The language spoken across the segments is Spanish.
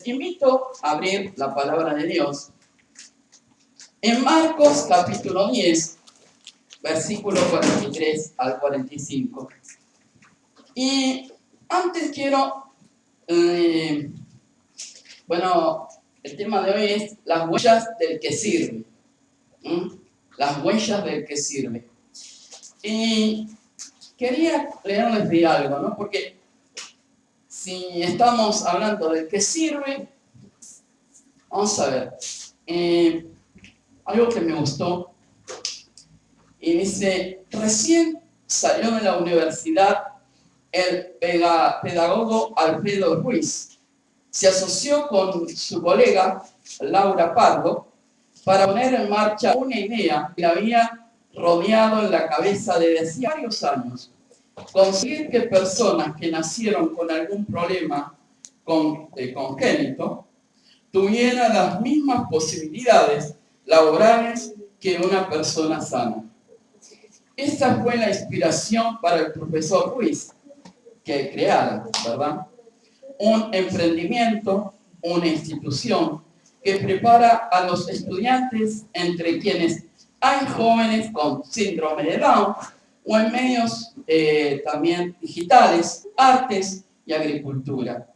Invito a abrir la palabra de Dios en Marcos capítulo 10, versículo 43 al 45. Y antes quiero, el tema de hoy es las huellas del que sirve. Las huellas del que sirve. Y quería leerles de algo, ¿no? Porque si estamos hablando del que sirve, vamos a ver. Algo que me gustó, y dice, recién salió de la universidad el pedagogo Alfredo Ruiz. Se asoció con su colega Laura Pardo para poner en marcha una idea que la había rodeado en la cabeza desde varios años. Conseguir que personas que nacieron con algún problema congénito tuvieran las mismas posibilidades laborales que una persona sana. Esta fue la inspiración para el profesor Ruiz, que creara, ¿verdad? Un emprendimiento, una institución que prepara a los estudiantes, entre quienes hay jóvenes con síndrome de Down, o en medios también digitales, artes y agricultura.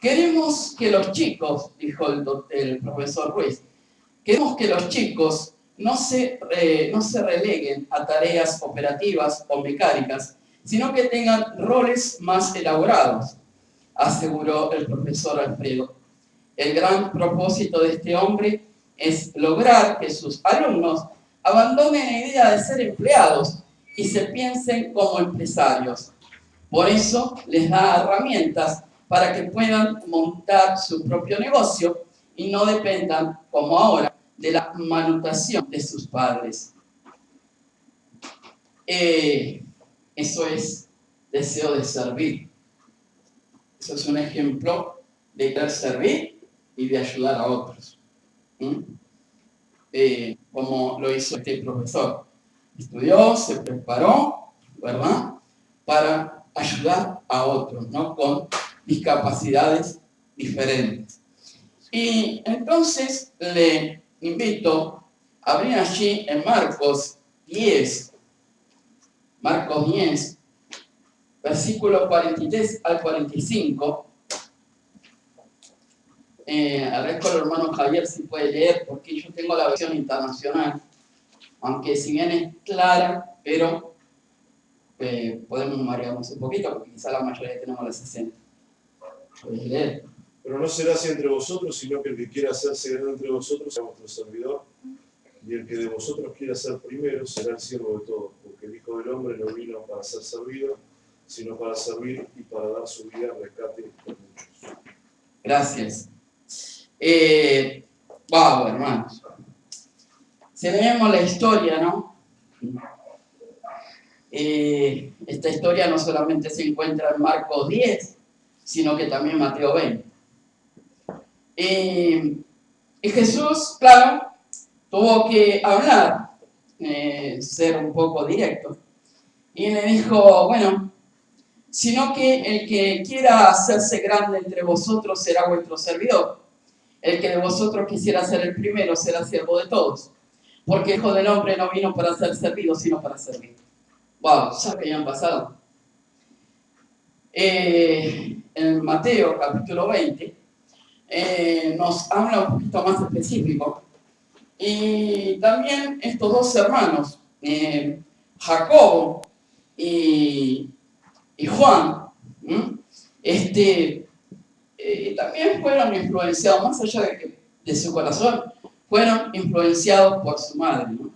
Queremos que los chicos, dijo el profesor Ruiz, queremos que los chicos no se releguen a tareas operativas o mecánicas, sino que tengan roles más elaborados, aseguró el profesor Alfredo. El gran propósito de este hombre es lograr que sus alumnos abandonen la idea de ser empleados y se piensen como empresarios. Por eso les da herramientas para que puedan montar su propio negocio y no dependan, como ahora, de la manutención de sus padres. Eso es deseo de servir. Eso es un ejemplo de querer servir y de ayudar a otros. Como lo hizo este profesor. Estudió, se preparó, ¿verdad? Para ayudar a otros, ¿no? Con discapacidades diferentes. Y entonces le invito a abrir allí en Marcos 10, versículo 43 al 45. Agradezco al hermano Javier si puede leer, porque yo tengo la versión internacional, aunque si bien es clara, pero podemos marearnos un poquito, porque quizá la mayoría tenemos la 60. ¿Puedes leer? Pero no será así entre vosotros, sino que el que quiera hacerse grande entre vosotros sea vuestro servidor, y el que de vosotros quiera ser primero será el siervo de todos, porque el Hijo del Hombre no vino para ser servido, sino para servir y para dar su vida en rescate por muchos. Gracias. Hermanos. Si leemos la historia, ¿no? Esta historia no solamente se encuentra en Marcos 10, sino que también en Mateo 20. Y Jesús, claro, tuvo que hablar, ser un poco directo. Y le dijo, bueno, sino que el que quiera hacerse grande entre vosotros será vuestro servidor. El que de vosotros quisiera ser el primero será siervo de todos. Porque el Hijo del Hombre no vino para ser servido, sino para servir. Wow, ¿sabes qué han pasado? En Mateo capítulo 20 nos habla un poquito más específico. Y también estos dos hermanos, Jacobo y Juan, también fueron influenciados, más allá de su corazón, fueron influenciados por su madre, ¿no?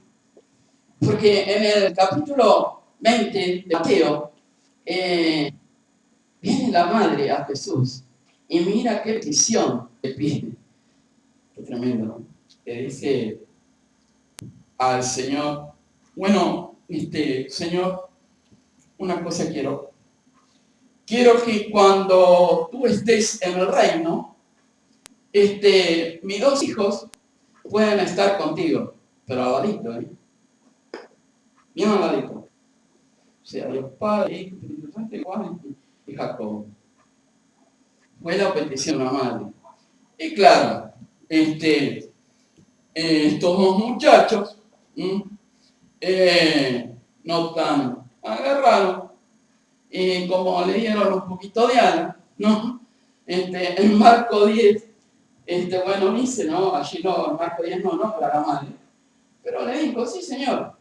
Porque en el capítulo 20 de Mateo viene la madre a Jesús y mira qué petición le pide. Qué tremendo, ¿no? Le dice al Señor, bueno, Señor, una cosa quiero que cuando tú estés en el reino, mis dos hijos puedan estar contigo, pero al ladito, bien al ladito. O sea, Dios Padre, Hijo, Espíritu Santo, Juan y Jacobo. Fue la petición de la madre. Y claro, estos dos muchachos no tan agarrados y como le dieron un poquito de ala, ¿no? En Marco 10, bueno, dice, ¿no? Allí no, en Marco 10 no para la madre. Pero le dijo, sí, señor,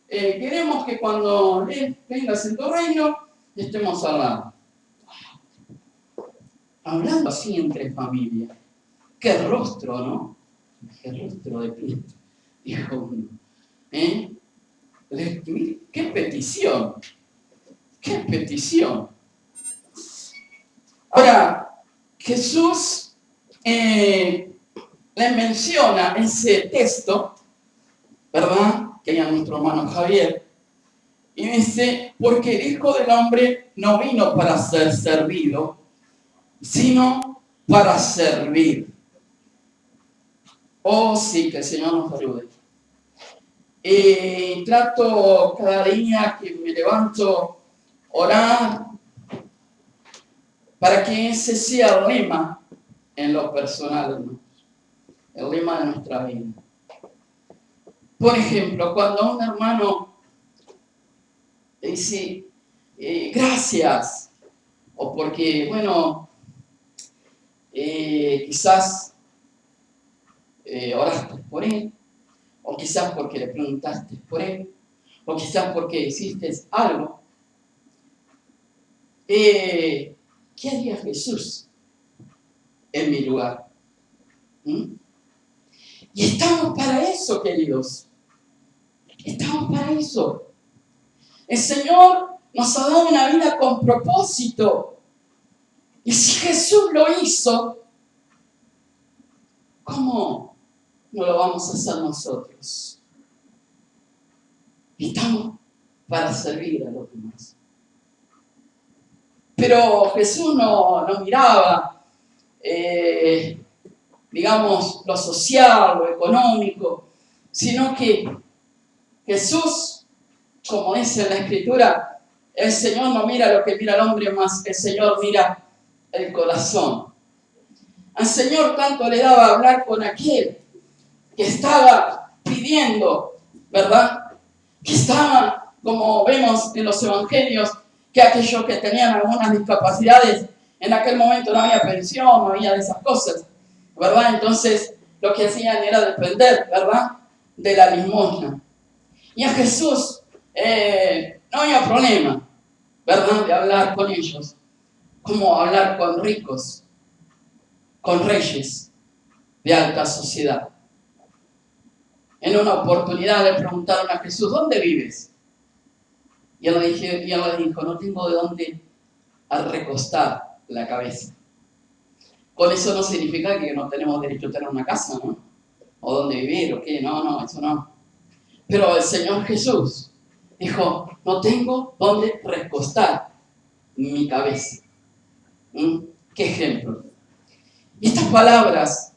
queremos que cuando vengas en tu reino, estemos al lado. Hablando así entre familia. Qué rostro, ¿no? Qué rostro de Cristo. Dijo uno. ¡Qué petición! ¡Qué petición! Ahora, Jesús le menciona ese texto, ¿verdad? Que hay a nuestro hermano Javier, y dice, porque el Hijo del Hombre no vino para ser servido, sino para servir. Oh, sí, que el Señor nos ayude. Trato cada día que me levanto orar para que ese sea el lema en lo personal, ¿no? El lema de nuestra vida. Por ejemplo, cuando un hermano dice gracias, o porque, bueno, quizás oraste por él, o quizás porque le preguntaste por él, o quizás porque hiciste algo. ¿Qué haría Jesús en mi lugar? Y estamos para eso, queridos. Estamos para eso. El Señor nos ha dado una vida con propósito. Y si Jesús lo hizo, ¿cómo no lo vamos a hacer nosotros? Estamos para servir a los demás. Pero Jesús no miraba, digamos, lo social, lo económico, sino que Jesús, como dice en la Escritura, el Señor no mira lo que mira el hombre, más el Señor mira el corazón. Al Señor tanto le daba hablar con aquel que estaba pidiendo, ¿verdad? Que estaba, como vemos en los evangelios, que aquellos que tenían algunas discapacidades, en aquel momento no había pensión, no había de esas cosas, ¿verdad? Entonces, lo que hacían era depender, ¿verdad?, de la limosna. Y a Jesús no había problema, ¿verdad?, de hablar con ellos, como hablar con ricos, con reyes de alta sociedad. En una oportunidad le preguntaron a Jesús, ¿dónde vives? Y él le dijo, no tengo de dónde recostar la cabeza. Con eso no significa que no tenemos derecho a tener una casa, ¿no? O dónde vivir, o qué, no, eso no. Pero el Señor Jesús dijo, no tengo dónde recostar mi cabeza. ¿Qué ejemplo? Y estas palabras,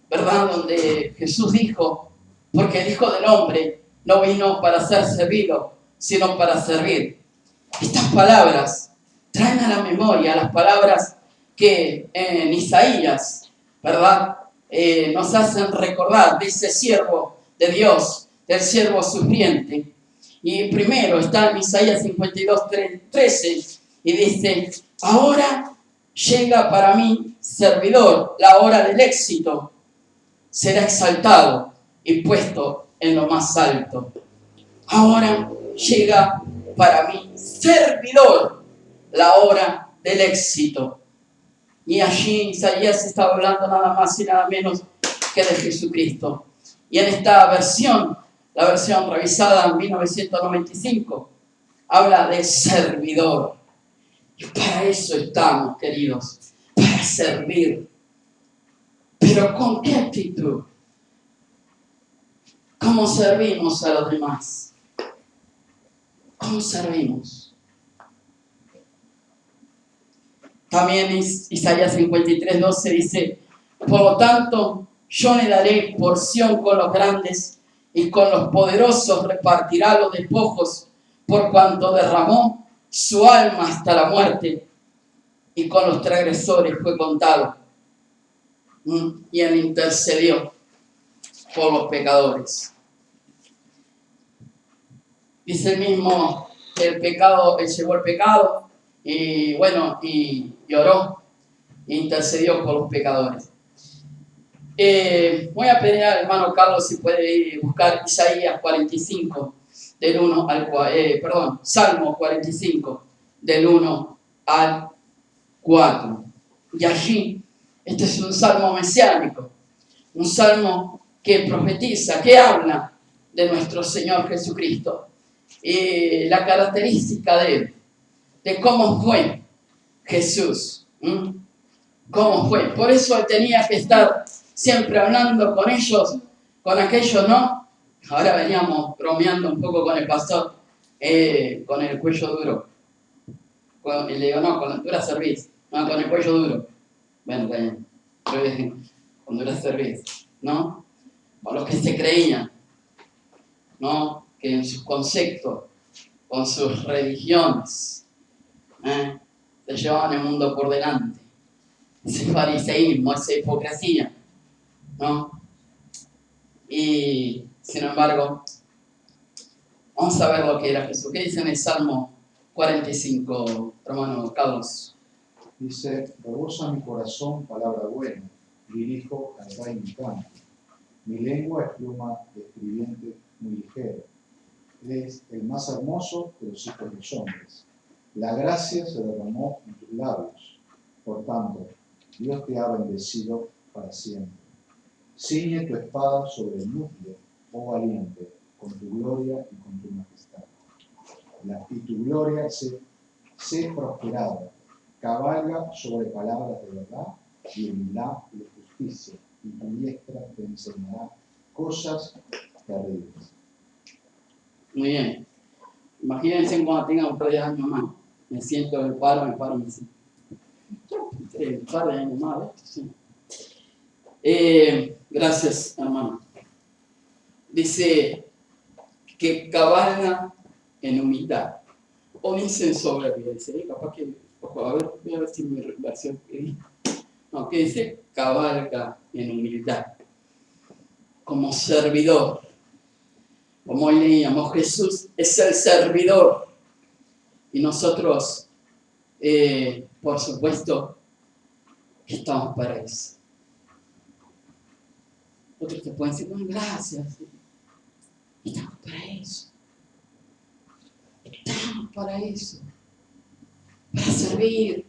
¿verdad? Donde Jesús dijo, porque el Hijo del Hombre no vino para ser servido, sino para servir. Estas palabras traen a la memoria las palabras que en Isaías, ¿verdad?, nos hacen recordar de ese siervo de Dios, del siervo sufriente. Y primero está en Isaías 52:13 y dice, ahora llega para mí, servidor, la hora del éxito. Será exaltado y puesto en lo más alto. Ahora llega para mí, servidor, la hora del éxito. Y allí Isaías estaba hablando nada más y nada menos que de Jesucristo. Y en esta versión, la versión revisada en 1995, habla de servidor. Y para eso estamos, queridos, para servir. Pero ¿con qué actitud? ¿Cómo servimos a los demás? ¿Cómo servimos? También Isaías 53:12 dice, por lo tanto, yo le daré porción con los grandes y con los poderosos repartirá los despojos, por cuanto derramó su alma hasta la muerte. y con los transgresores fue contado. Y él intercedió por los pecadores. Dice el mismo que el pecado, él llevó el pecado y bueno, y oró, e intercedió por los pecadores. Voy a pedir al hermano Carlos si puede ir a buscar Isaías 45, del 1 al 4, Salmo 45, del 1 al 4. Y allí, este es un salmo mesiánico, un salmo que profetiza, que habla de nuestro Señor Jesucristo. La característica de él, de cómo fue Jesús. ¿Cómo fue? Por eso él tenía que estar siempre hablando con ellos, con aquellos, ¿no? Ahora veníamos bromeando un poco con el pastor, con el cuello duro. Y le digo, no, con la dura cerviz, no, con el cuello duro. Bueno, también, con dura cerviz, ¿no? Con los que se creían, ¿no? Que en sus conceptos, con sus religiones, se llevaban el mundo por delante. Ese fariseísmo, esa hipocresía, ¿no? Y, sin embargo, vamos a ver lo que era Jesús. ¿Qué dice en el Salmo 45, hermano Carlos? Dice, rebosa mi corazón palabra buena, dirijo al rey mi canto. Mi lengua es pluma de escribiente muy ligero. Es el más hermoso de los hijos de los hombres. La gracia se derramó en tus labios. Por tanto, Dios te ha bendecido para siempre. Ciñe tu espada sobre el núcleo, oh valiente, con tu gloria y con tu majestad. Y tu gloria sé prosperada. Cabalga sobre palabras de verdad y humildad y de justicia, y tu diestra te enseñará cosas terribles. Muy bien. Imagínense cuando tengan un par de años más. Me siento en el paro, me siento. Un par de años más, ¿ves? Sí. Gracias, hermano. Dice que cabalga en humildad. O dice en soberbia. Dice, capaz que, ojo, a ver, voy a ver si mi versión. No, que dice cabalga en humildad. Como servidor. Como hoy leíamos, Jesús es el servidor. Y nosotros, por supuesto, estamos para eso. Otros te pueden decir, bueno, gracias. Estamos para eso. Estamos para eso. Para servir.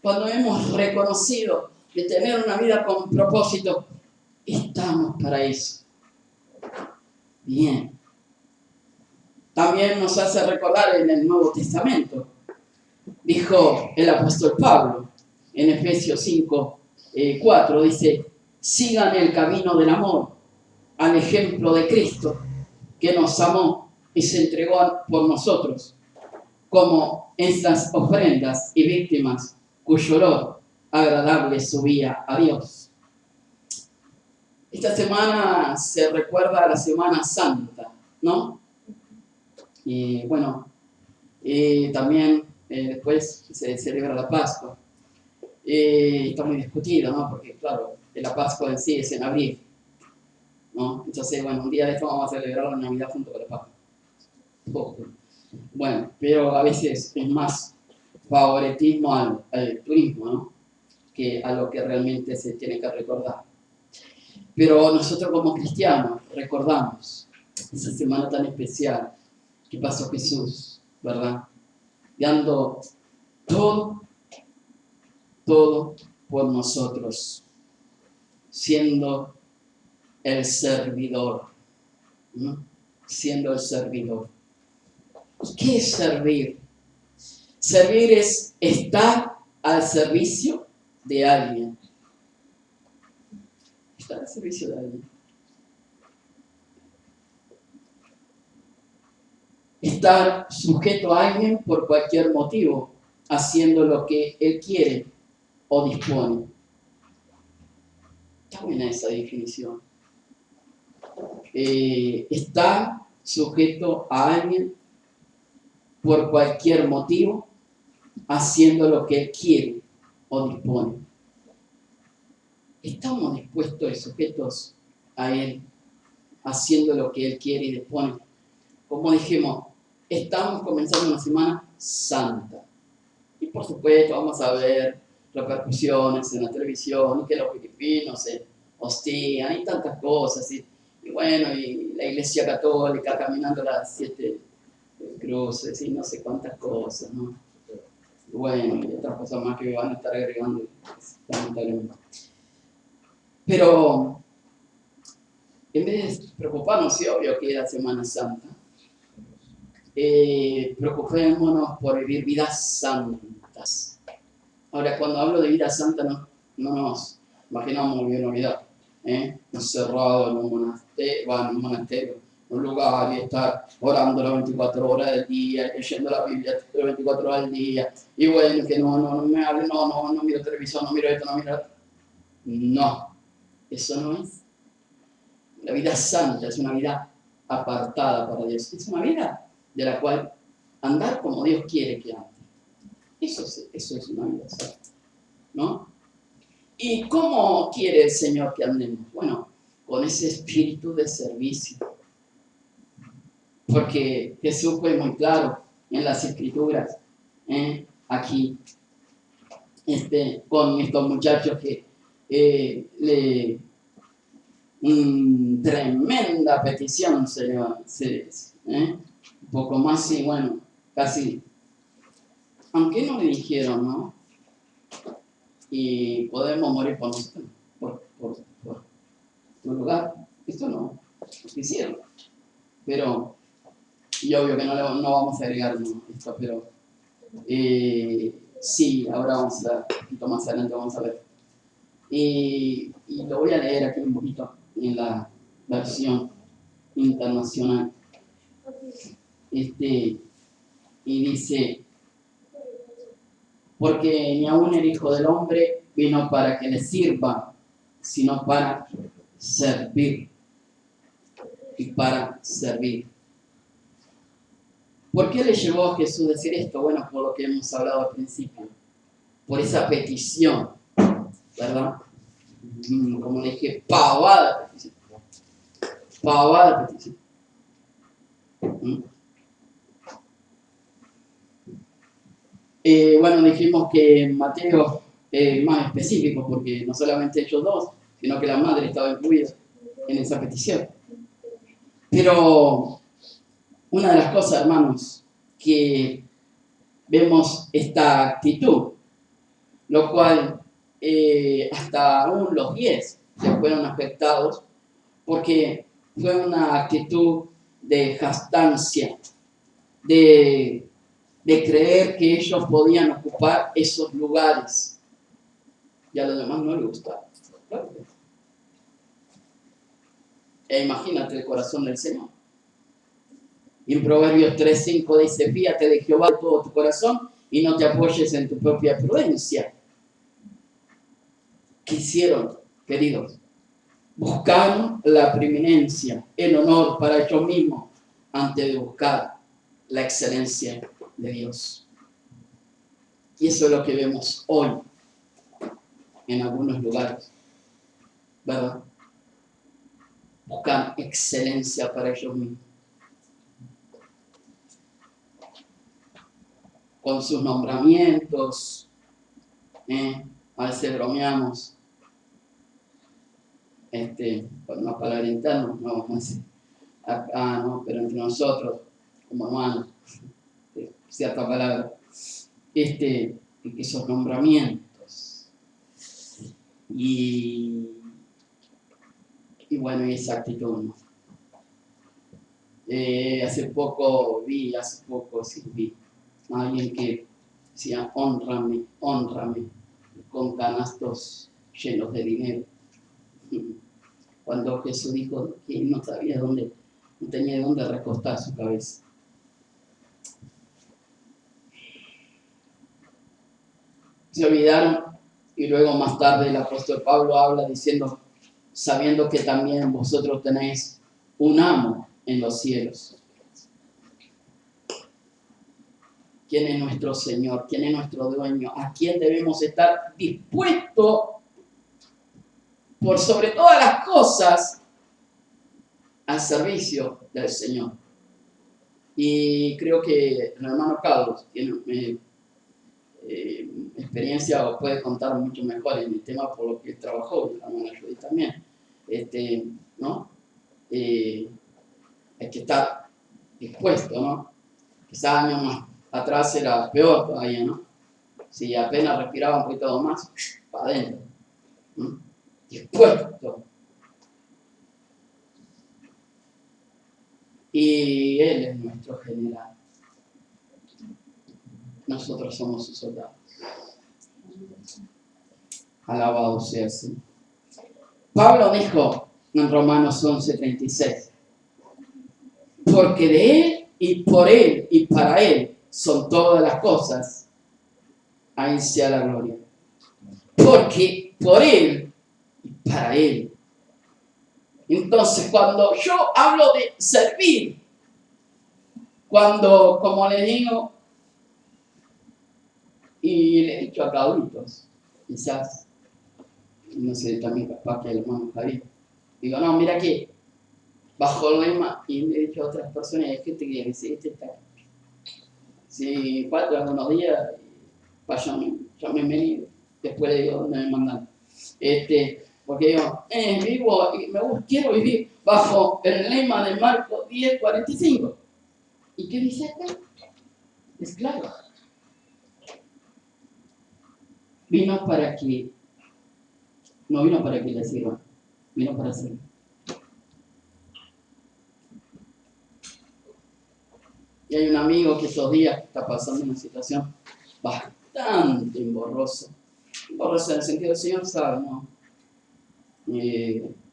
Cuando hemos reconocido de tener una vida con propósito, estamos para eso. Bien. También nos hace recordar en el Nuevo Testamento. Dijo el apóstol Pablo en Efesios 5, 4, dice, sigan el camino del amor, al ejemplo de Cristo, que nos amó y se entregó por nosotros, como estas ofrendas y víctimas cuyo olor agradable subía a Dios. Esta semana se recuerda la Semana Santa, ¿no? Y bueno, también después se celebra la Pascua. Está muy discutido, ¿no? Porque, claro, la Pascua en sí es en abril, ¿no? Entonces, bueno, un día de esto vamos a celebrar la Navidad junto con la Pascua. Bueno, pero a veces es más favoritismo al turismo, ¿no? Que a lo que realmente se tiene que recordar. Pero nosotros como cristianos recordamos esa semana tan especial que pasó Jesús, ¿verdad? Dando todo por nosotros, siendo el servidor, ¿no? Siendo el servidor. ¿Qué es servir? Servir es estar al servicio de alguien. Estar al servicio de alguien. Estar sujeto a alguien por cualquier motivo, haciendo lo que él quiere o dispone. Está buena esa definición. Estar sujeto a alguien por cualquier motivo haciendo lo que Él quiere o dispone. ¿Estamos dispuestos y sujetos a Él, haciendo lo que Él quiere y dispone? Como dijimos, estamos comenzando una semana santa. Y por supuesto vamos a ver repercusiones en la televisión, y que los filipinos se hostigan, y tantas cosas. Y bueno, y la Iglesia Católica caminando las 7 cruces, y no sé cuántas cosas, ¿no? Y bueno, y otras cosas más que van a estar agregando, lamentablemente. Pero en vez de preocuparnos, sí, obvio que es la Semana Santa, preocupémonos por vivir vidas santas. Ahora, cuando hablo de vida santa, no nos imaginamos muy bien una vida encerrado en un monasterio, en un lugar y estar orando las 24 horas del día, leyendo la Biblia las 24 horas del día, y bueno, que no me hable, no miro televisión, no miro esto, no miro esto. No, eso no es. La vida santa es una vida apartada para Dios. Es una vida de la cual andar como Dios quiere que ande. Eso es una vida santa, ¿no? ¿Y cómo quiere el Señor que andemos? Bueno, con ese espíritu de servicio. Porque Jesús fue muy claro en las Escrituras, aquí, con estos muchachos que tremenda petición, Señor, un poco más y bueno, casi, aunque no le dijeron, ¿no? Y podemos morir por nosotros, por tu lugar. Esto no hicieron, pero, y obvio que no vamos a agregar esto, pero sí, ahora vamos a, un poquito más adelante vamos a ver. Y lo voy a leer aquí un poquito en la versión internacional. Y dice, porque ni aun el Hijo del Hombre vino para que le sirva, sino para servir y para servir. ¿Por qué le llevó a Jesús decir esto? Bueno, por lo que hemos hablado al principio, por esa petición, ¿verdad? Como le dije, pavada petición. Pavada petición. Bueno, dijimos que Mateo es más específico porque no solamente ellos dos, sino que la madre estaba incluida en esa petición. Pero una de las cosas, hermanos, que vemos esta actitud, lo cual hasta aún los 10 se fueron afectados porque fue una actitud de jactancia, de creer que ellos podían ocupar esos lugares. Y a los demás no les gustaba. Claro. Imagínate el corazón del Señor. Y en Proverbios 3:5 dice, fíate de Jehová de todo tu corazón y no te apoyes en tu propia prudencia. ¿Qué hicieron, queridos? Buscaron la preeminencia, el honor para ellos mismos, antes de buscar la excelencia de Dios. Y eso es lo que vemos hoy en algunos lugares, ¿verdad? Buscan excelencia para ellos mismos. Con sus nombramientos, a veces bromeamos, con una palabra interna, no vamos a decir, acá no, pero entre nosotros, como hermanos, cierta palabra, esos nombramientos. Y bueno, y esa actitud, ¿no? Hace poco vi a alguien que decía, honrame, con canastos llenos de dinero. Cuando Jesús dijo que no sabía dónde, no tenía dónde recostar su cabeza. Se olvidaron, y luego más tarde el apóstol Pablo habla diciendo, sabiendo que también vosotros tenéis un amo en los cielos. quién es nuestro Señor, quién es nuestro dueño, a quién debemos estar dispuestos por sobre todas las cosas al servicio del Señor. Y creo que el hermano Carlos tiene experiencia o puede contar mucho mejor en el tema por lo que trabajó, y la hermana Judy también. ¿No? Hay que estar dispuesto, ¿no? Quizás años más atrás era peor todavía, ¿no? Si apenas respiraba un poquito más, para adentro, ¿no? Dispuesto. Y Él es nuestro general. Nosotros somos sus soldados. Alabado sea el Señor. Pablo dijo en Romanos 11:36, porque de Él y por Él y para Él son todas las cosas, a Él sea la gloria. Porque por Él y para Él. Entonces, cuando yo hablo de servir, cuando, como les digo, y le he dicho a adultos, quizás, no sé, también capaz que el hermano Javier, digo, no, mira que bajo el lema, y le he dicho a otras personas, hay gente que dice, este está, si falta algunos días, yo me venido, después le digo dónde me mandan, porque digo, quiero vivir bajo el lema de Marcos 10:45. ¿Y qué dice acá? Es claro. No vino para que le sirvan, vino para servir. Y hay un amigo que estos días está pasando una situación bastante emborrosa. Emborrosa en el sentido del Señor sabe, ¿no?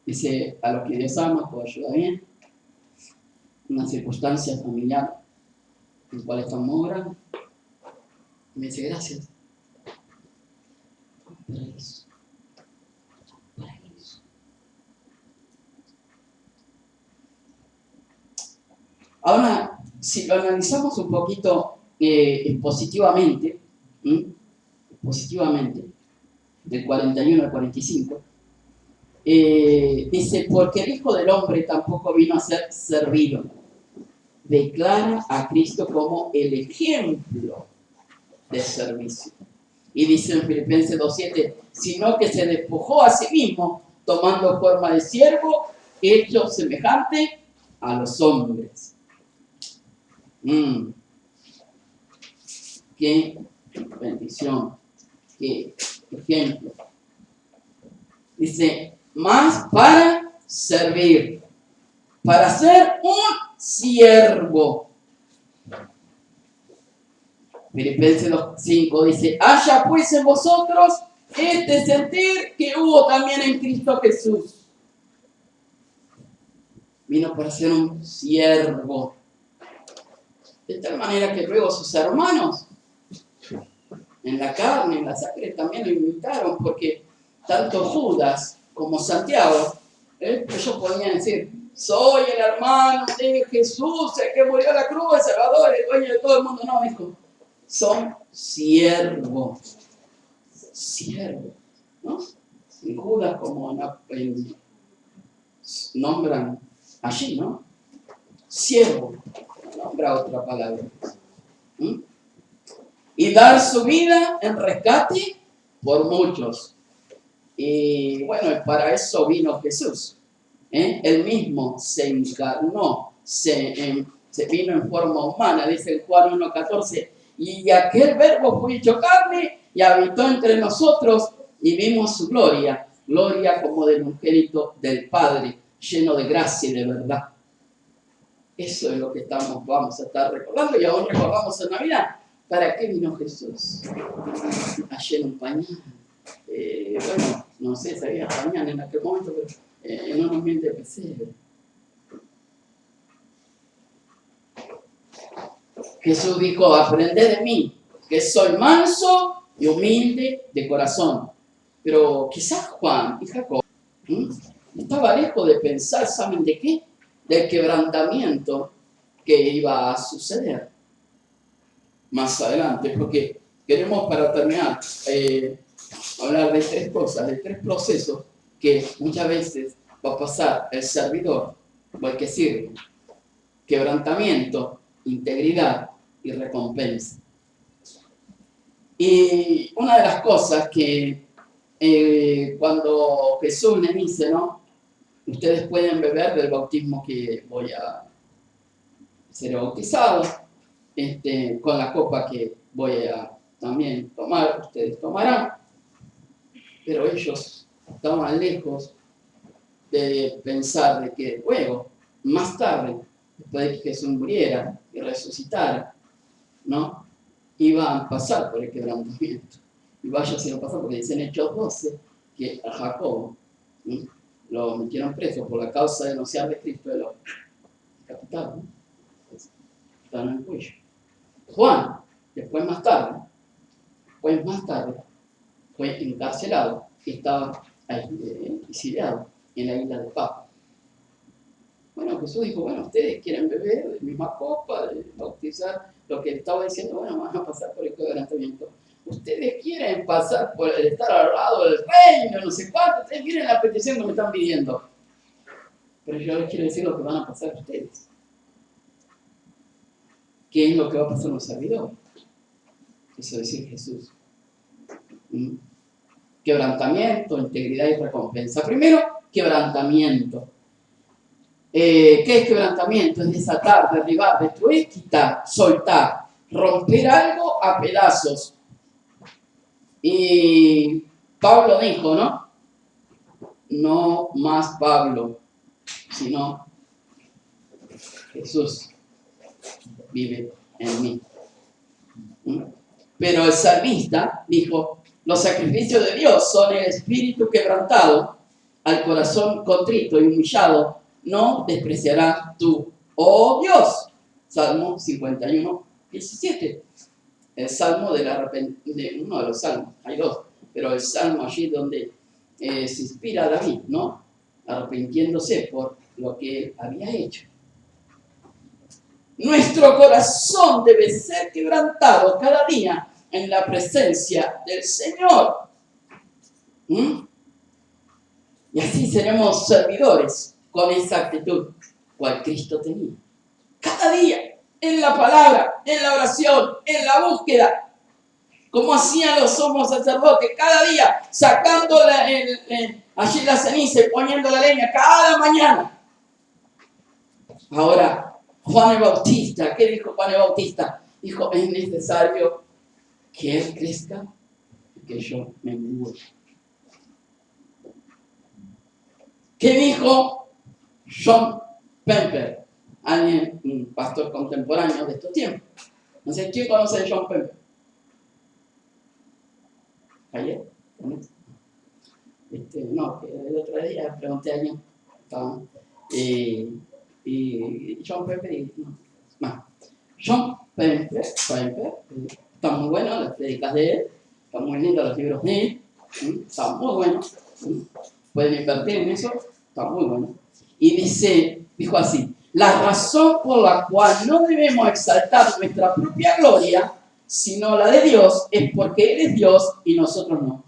Dice, a los que Dios ama, todo ayuda bien. Una circunstancia familiar en la cual estamos orando. Y me dice, gracias. Para eso. Para eso. Ahora, si lo analizamos un poquito positivamente, del 41 al 45, dice, porque el Hijo del Hombre tampoco vino a ser servido. Declara a Cristo como el ejemplo de servicio. Y dice en Filipenses 2:7, sino que se despojó a sí mismo, tomando forma de siervo, hecho semejante a los hombres. Qué bendición, qué ejemplo. Dice, más para servir, para ser un siervo. Filipenses 2:5 dice, haya pues en vosotros este sentir que hubo también en Cristo Jesús. Vino para ser un siervo. De tal manera que luego sus hermanos, en la carne, en la sangre, también lo imitaron, porque tanto Judas como Santiago, ellos podían decir, soy el hermano de Jesús, el que murió en la cruz, el Salvador, el dueño de todo el mundo. No, dijo, son siervos. Siervos, ¿no? Y Judas, como nombran allí, ¿no? Siervo, nombra otra palabra. Y dar su vida en rescate por muchos. Y bueno, para eso vino Jesús. Él mismo se encarnó, se vino en forma humana, dice el Juan 1:14. Y aquel verbo fue hecho carne y habitó entre nosotros y vimos su gloria, gloria como del unigénito del Padre, lleno de gracia y de verdad. Eso es lo que vamos a estar recordando y aún recordamos en Navidad. ¿Para qué vino Jesús? Ayer un pañal. Bueno, no sé si había pañal en aquel momento, pero en un ambiente pesebre. Jesús dijo, aprended de mí, que soy manso y humilde de corazón. Pero quizás Juan y Jacob estaba lejos de pensar, ¿saben de qué? Del quebrantamiento que iba a suceder. más adelante, porque queremos para terminar hablar de tres cosas, de tres procesos que muchas veces va a pasar el servidor o el que sirve: quebrantamiento, integridad y recompensa. Y una de las cosas que cuando Jesús le dice, ¿no? Ustedes pueden beber del bautismo que voy a ser bautizado, con la copa que voy a también tomar, ustedes tomarán. Pero ellos estaban lejos de pensar de que luego, más tarde, después de que Jesús muriera y resucitara, ¿no? Iban a pasar por el quebrantamiento. Y vaya si lo pasó, porque dicen Hechos 12 que a Jacobo lo metieron preso por la causa de denunciar de Cristo, de los capitanes, ¿no? Estaban en el cuello. Juan, después más tarde, fue encarcelado y estaba exiliado en la isla de Patmos. Bueno, Jesús dijo, bueno, ustedes quieren beber de la misma copa, de bautizar, lo que estaba diciendo, bueno, van a pasar por el quebrantamiento. Ustedes quieren pasar por el estar al lado del reino, no sé cuánto, ustedes miren la petición que me están pidiendo. Pero yo les quiero decir lo que van a pasar ustedes. ¿Qué es lo que va a pasar en los servidores? Eso decir Jesús. Quebrantamiento, integridad y recompensa. Primero, quebrantamiento. ¿Qué es quebrantamiento? Es desatar, derribar, destruir, quitar, soltar, romper algo a pedazos. Y Pablo dijo, ¿no? No más Pablo, sino Jesús vive en mí. Pero el salmista dijo, los sacrificios de Dios son el espíritu quebrantado, al corazón contrito y humillado, no despreciarás tú, oh Dios. Salmo 51, 17. El salmo de uno de los salmos, hay dos, pero el salmo allí donde se inspira David, ¿no? Arrepintiéndose por lo que él había hecho. Nuestro corazón debe ser quebrantado cada día en la presencia del Señor. Y así seremos servidores con esa actitud cual Cristo tenía. Cada día, en la palabra, en la oración, en la búsqueda, como hacían los sumos sacerdotes, cada día sacando allí la ceniza y poniendo la leña cada mañana. Ahora, Juan el Bautista, ¿qué dijo Juan el Bautista? Dijo, es necesario que él crezca y que yo me mengüe. ¿Qué dijo John Piper? Alguien, un pastor contemporáneo de estos tiempos. No sé, ¿quién conoce a John Piper? ¿Ayer? No, que el otro día pregunté a alguien. Y John Piper, John Piper, está muy bueno las predicas de él, están muy lindos los libros de él, está muy bueno, pueden invertir en eso, está muy bueno. Y dijo así, la razón por la cual no debemos exaltar nuestra propia gloria, sino la de Dios, es porque Él es Dios y nosotros no.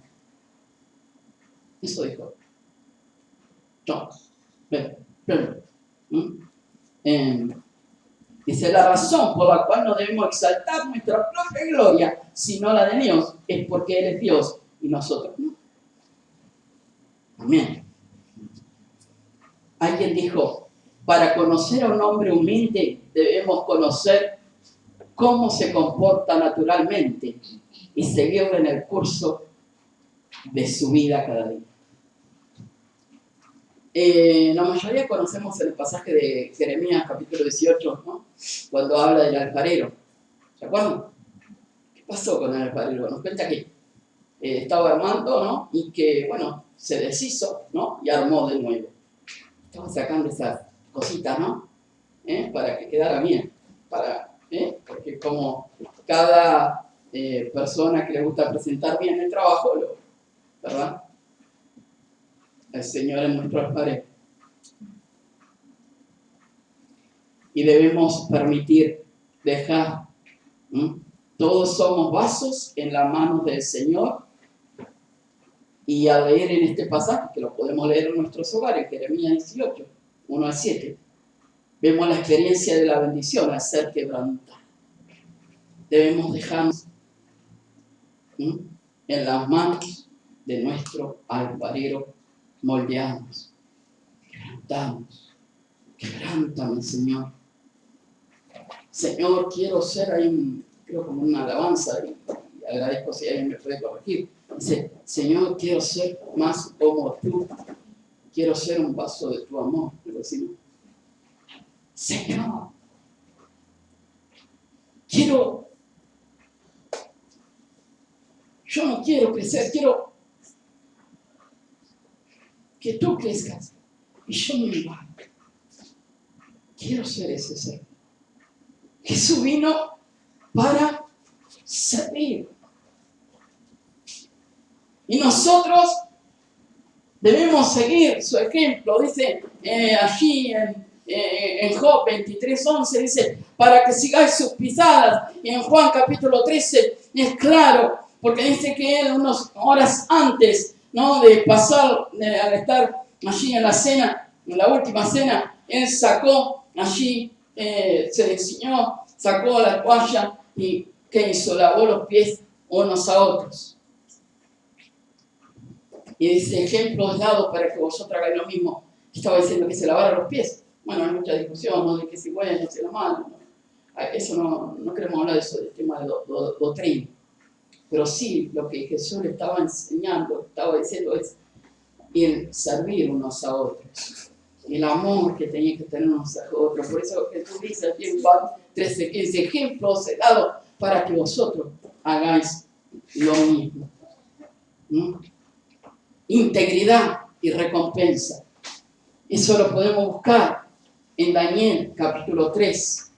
Eso dijo John Piper. Dice, la razón por la cual no debemos exaltar nuestra propia gloria, sino la de Dios, es porque Él es Dios y nosotros no. Amén. Alguien dijo, para conocer a un hombre humilde debemos conocer cómo se comporta naturalmente y seguirlo en el curso de su vida cada día. La mayoría conocemos el pasaje de Jeremías capítulo 18, ¿no? Cuando habla del alfarero. ¿Se acuerdan? ¿Qué pasó con el alfarero? Nos cuenta que estaba armando, ¿no? Y que, bueno, se deshizo, ¿no? Y armó de nuevo. Estaba sacando esas cositas, ¿no? Para que quedara bien. Porque como cada persona que le gusta presentar bien el trabajo, ¿verdad? El Señor es nuestro alfarero. Y debemos permitir, dejar Todos somos vasos en las manos del Señor. Y al leer en este pasaje, que lo podemos leer en nuestros hogares, Jeremías 18, 1 al 7, vemos la experiencia de la bendición al ser quebrantada. Debemos dejarnos en las manos de nuestro alfarero, moldearnos, quebrantarnos. Quebrántame, Señor. Señor, quiero ser ahí, creo como una alabanza, y agradezco si alguien me puede corregir. Dice, Señor, quiero ser más como tú. Quiero ser un vaso de tu amor. Señor, yo no quiero crecer, quiero que tú crezcas y yo me vaya. Quiero ser ese ser. Jesús vino para servir. Y nosotros debemos seguir su ejemplo. Dice allí en Job 23:11, dice, para que sigáis sus pisadas. Y en Juan capítulo 13 es claro, porque dice que él unas horas antes, ¿no?, de pasar, al estar allí en la cena, en la última cena, él sacó allí, se enseñó, sacó la toalla y ¿qué hizo? Lavó los pies unos a otros. Y dice, ejemplo es dado para que vosotros hagáis lo mismo. Estaba diciendo que se lavara los pies. Bueno, hay mucha discusión, ¿no?, de que si bueno, si la mano. Eso no queremos hablar de eso, del tema de doctrina. Pero sí, lo que Jesús le estaba enseñando, estaba diciendo es el servir unos a otros. El amor que tenían que tener unos a otros. Por eso Jesús dice aquí en Juan 13:15, ejemplo os he dado para que vosotros hagáis lo mismo. ¿No? Integridad y recompensa. Eso lo podemos buscar en Daniel capítulo 3.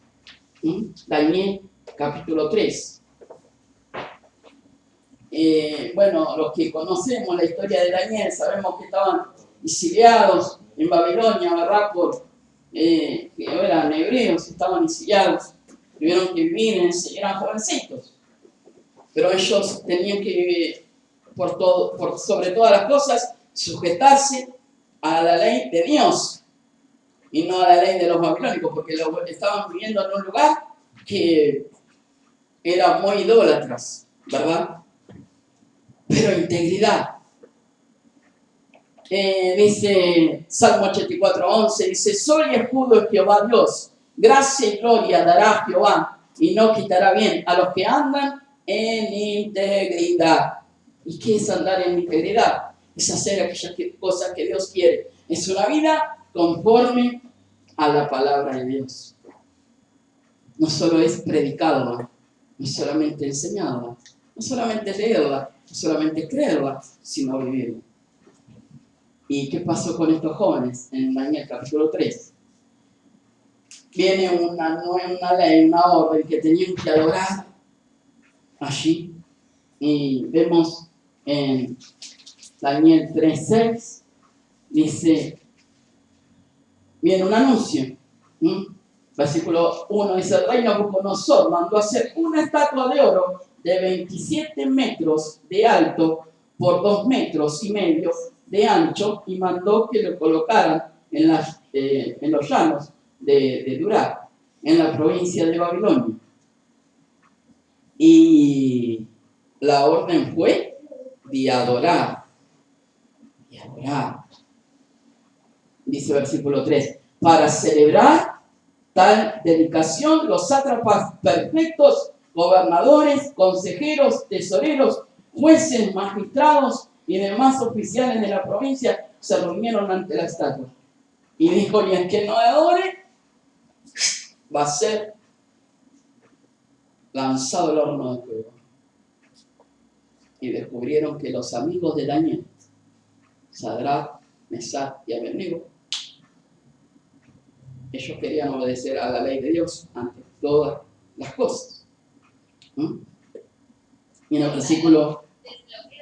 Daniel capítulo 3. Bueno, los que conocemos la historia de Daniel sabemos que estaban exiliados en Babilonia, ¿verdad? Que eran hebreos, estaban exiliados, tuvieron que vivir, eran jovencitos, pero ellos tenían que vivir sobre todas las cosas, sujetarse a la ley de Dios y no a la ley de los babilónicos, porque estaban viviendo en un lugar que era muy idólatras, ¿verdad? Pero integridad. Dice Salmo 84:11, dice, sol y escudo es Jehová Dios, gracia y gloria dará Jehová, y no quitará bien a los que andan en integridad. ¿Y qué es andar en integridad? Es hacer aquellas cosas que Dios quiere. Es una vida conforme a la palabra de Dios. No solo es predicarla, no solamente enseñarla, no solamente leerla, no solamente creerla, sino vivirla. ¿Y qué pasó con estos jóvenes en Daniel capítulo 3? Viene una ley, una orden que tenían que adorar allí. Y vemos en Daniel 3:6, dice, viene un anuncio. Versículo 1 dice, el rey Nabucodonosor mandó hacer una estatua de oro de 27 metros de alto por 2 metros y medio de ancho, y mandó que lo colocaran en los llanos de Durat, en la provincia de Babilonia. Y la orden fue de adorar. Y adorar. Dice versículo 3, para celebrar tal dedicación, los sátrapas perfectos, gobernadores, consejeros, tesoreros, jueces, magistrados y demás oficiales de la provincia se reunieron ante la estatua. Y dijo, y el que no adore va a ser lanzado al horno de fuego. Y descubrieron que los amigos de Daniel, Sadrach, Mesach y Abednego, ellos querían obedecer a la ley de Dios ante todas las cosas. Y en el versículo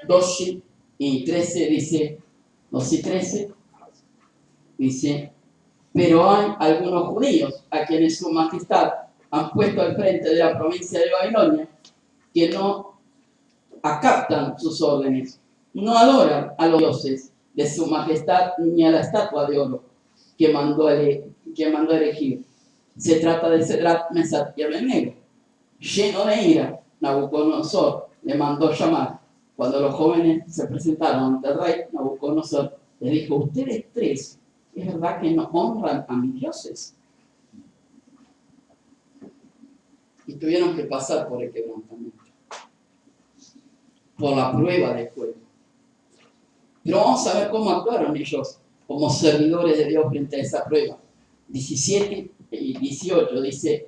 12 y 13 dice, 12 y 13, dice, pero hay algunos judíos a quienes su majestad han puesto al frente de la provincia de Babilonia que no acatan sus órdenes, no adoran a los dioses de su majestad ni a la estatua de oro que mandó erigir. Se trata de Cedrat, Mesach y Abednego. Lleno de ira, Nabucodonosor le mandó llamar. Cuando los jóvenes se presentaron ante el rey, Nabucodonosor les dijo: ustedes tres, ¿es verdad que no honran a mis dioses? Y tuvieron que pasar por el quebrantamiento, por la prueba de fuego. Pero vamos a ver cómo actuaron ellos como servidores de Dios frente a esa prueba. 17 y 18 dice,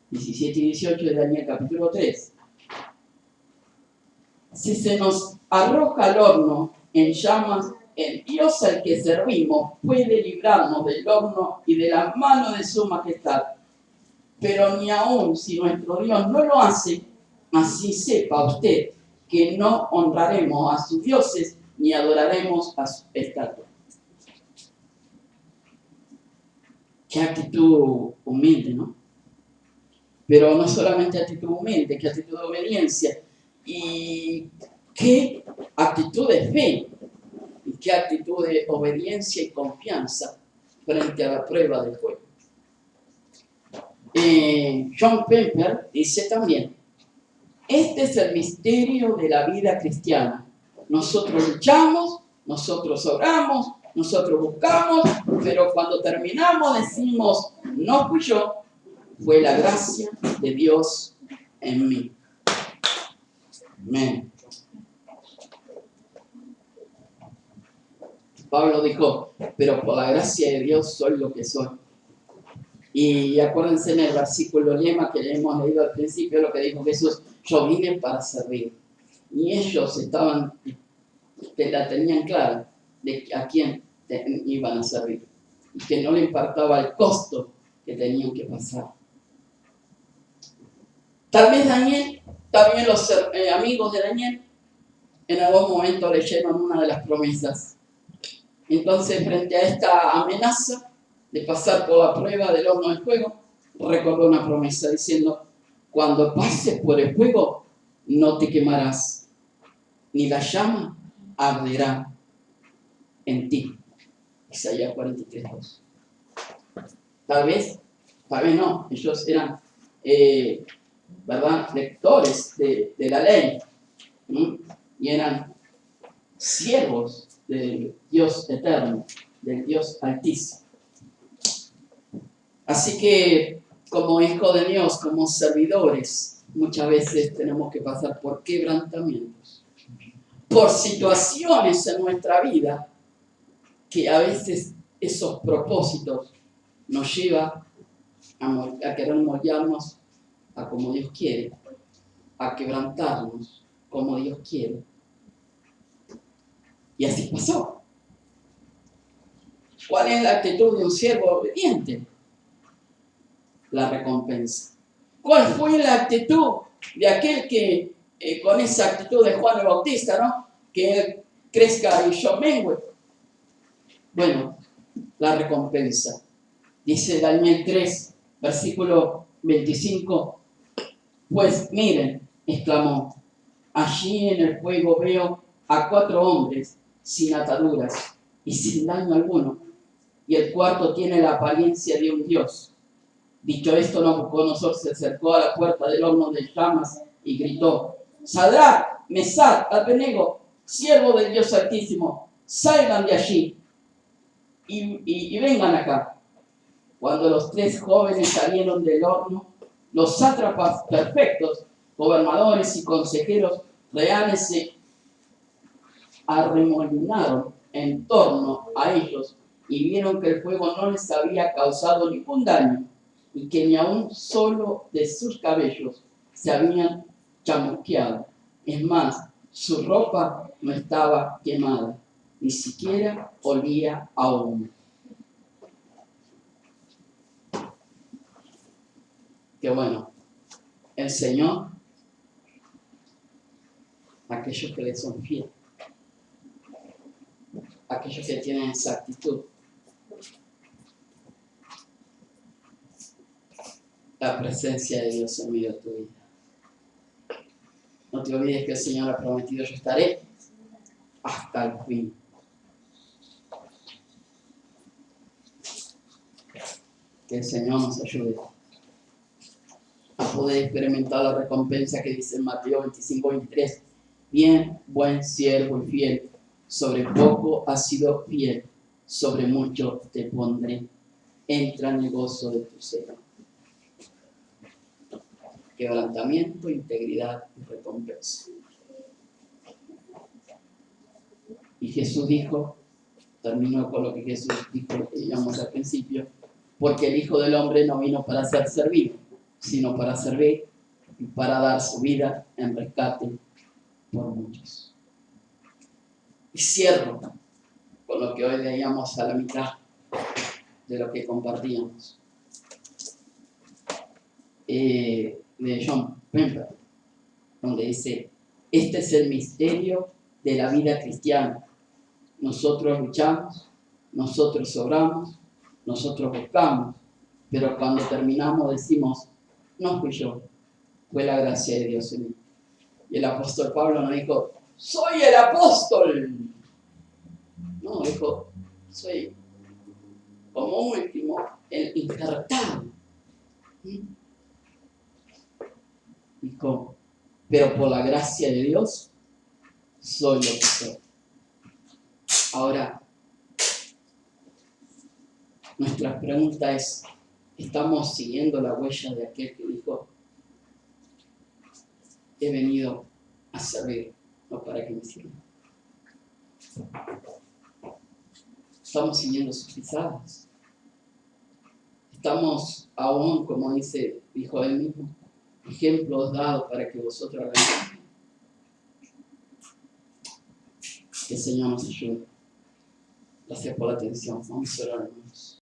17 y 18 de Daniel capítulo 3. Si se nos arroja al horno en llamas, el Dios al que servimos puede librarnos del horno y de la mano de su majestad. Pero ni aun si nuestro Dios no lo hace, así sepa usted que no honraremos a sus dioses ni adoraremos a su estatua. Qué actitud humilde, ¿no? Pero no solamente actitud humilde, qué actitud de obediencia. Y qué actitud de fe. Y qué actitud de obediencia y confianza frente a la prueba del fuego. John Piper dice también: este es el misterio de la vida cristiana. Nosotros luchamos, nosotros oramos, nosotros buscamos, pero cuando terminamos decimos: no fui yo, fue la gracia de Dios en mí. Amén. Pablo dijo: pero por la gracia de Dios soy lo que soy. Y acuérdense en el versículo lema que hemos leído al principio, lo que dijo Jesús: yo vine para servir. Y ellos la tenían clara de a quién iban a servir. Y que no le importaba el costo que tenían que pasar. Tal vez Daniel, también los amigos de Daniel, en algún momento leyeron una de las promesas. Entonces, frente a esta amenaza de pasar por la prueba del horno de fuego, recordó una promesa diciendo: cuando pases por el fuego, no te quemarás, ni la llama arderá en ti. Isaías 43:2. Tal vez no, ellos eran, ¿verdad?, lectores de la ley, y eran siervos del Dios eterno, del Dios altísimo. Así que, como hijos de Dios, como servidores, muchas veces tenemos que pasar por quebrantamientos, por situaciones en nuestra vida que a veces esos propósitos nos llevan a querer moldearnos a como Dios quiere, a quebrantarnos como Dios quiere. Y así pasó. ¿Cuál es la actitud de un siervo obediente? La recompensa. ¿Cuál fue la actitud de aquel que, con esa actitud de Juan el Bautista, ¿no?, que él crezca y yo mengue? Bueno, la recompensa. Dice Daniel 3, versículo 25. Pues miren, exclamó, allí en el fuego veo a 4 hombres sin ataduras y sin daño alguno, y el cuarto tiene la apariencia de un dios. Dicho esto, Nabucodonosor se acercó a la puerta del horno de llamas y gritó: Sadrach, Mesach, Abednego, siervo del Dios Altísimo, salgan de allí y vengan acá. Cuando los 3 jóvenes salieron del horno, los sátrapas perfectos, gobernadores y consejeros reales se arremolinaron en torno a ellos y vieron que el fuego no les había causado ningún daño y que ni aun solo de sus cabellos se habían chamusqueado. Es más, su ropa no estaba quemada, ni siquiera olía a humo. Que bueno, el Señor, aquellos que le son fieles, aquellos que tienen esa actitud, la presencia de Dios en medio de tu vida. No te olvides que el Señor ha prometido: yo estaré hasta el fin. Que el Señor nos ayude a poder experimentar la recompensa que dice en Mateo 25-23. Bien, buen siervo y fiel, sobre poco has sido fiel, sobre mucho te pondré. Entra en el gozo de tu Señor. Quebrantamiento, integridad y recompensa. Y Jesús dijo, termino con lo que Jesús dijo, que llamamos al principio, porque el Hijo del Hombre no vino para ser servido, sino para servir y para dar su vida en rescate por muchos. Y cierro con lo que hoy leíamos a la mitad de lo que compartíamos. De John Pember, donde dice: este es el misterio de la vida cristiana. Nosotros luchamos, nosotros obramos, nosotros buscamos, pero cuando terminamos decimos: no fui yo, fue la gracia de Dios en mí. Y el apóstol Pablo no dijo: soy el apóstol. No, dijo: soy como último el injertado. Dijo: pero por la gracia de Dios soy lo que soy. Ahora, nuestra pregunta es: ¿estamos siguiendo la huella de aquel que dijo: he venido a servir, no para que me sirvan? ¿Estamos siguiendo sus pisadas? ¿Estamos aún, como dijo él mismo, ejemplos dados para que vosotros hagáis? Que el Señor nos ayude. Gracias por la atención. Vamos a orar, hermanos.